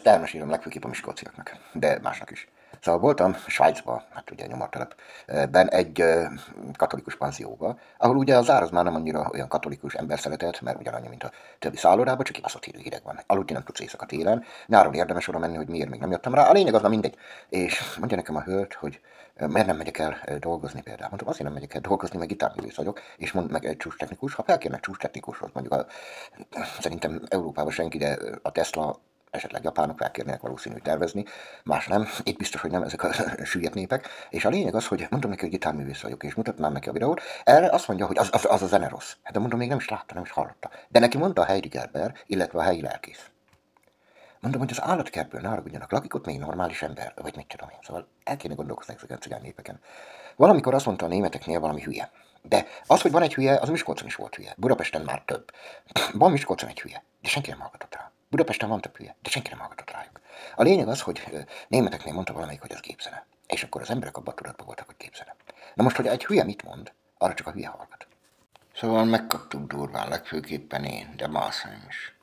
Elmesélem legfőképp a miskolciaknak, de másnak is. Szóval voltam Svájcban, hát ugye nyomortelepben, egy katolikus panzióba, ahol ugye az ár az már nem annyira olyan katolikus emberszeretet, mert ugyanannyi, mint a többi szállodában, csak kibaszott hideg van. Aludni nem tudsz éjszaka télen. Nyáron érdemes oda menni, hogy miért még nem jöttem rá. A lényeg az, na mindegy. És mondja nekem a hölgy, hogy miért nem megyek el dolgozni például. Mondtam, azért nem megyek el dolgozni, meg gitárművész vagyok, és mond meg egy csúcstechnikus. Ha felkérnek csúcstechnikushoz, mondjuk szerintem Európában senki, de a Tesla esetleg japánok felkérnének valószínű tervezni, más nem, itt biztos, hogy nem ezek a süllyedt népek, és a lényeg az, hogy mondom neki, hogy gitárművész vagyok, és mutatnám neki a videót, erre azt mondja, hogy az a zene rossz. Hát de mondom, még nem is látta, nem is hallotta. De neki mondta a helyi Gerber, illetve a helyi lelkész. Mondom, hogy az állatkertből ne haragudjanak, lakik ott még normális ember, vagy mit tudom én. Szóval el kéne gondolkozni ezeken a cigány népeken. Valamikor azt mondta a németeknél valami hülye. De az, hogy van egy hülye, az Miskolcon is volt hülye. Budapesten már több. Van Miskolcon egy hülye, de senki nem hallgatott rá. Budapesten van több hülye, de senki nem hallgatott rájuk. A lényeg az, hogy németeknél mondta valamelyik, hogy az gépzene. És akkor az emberek abban a tudatban voltak, hogy gépzene. Na most, hogy egy hülye mit mond, arra csak a hülye hallgat. Szóval megkaptuk durván, legfőképpen én, de Mászlám is.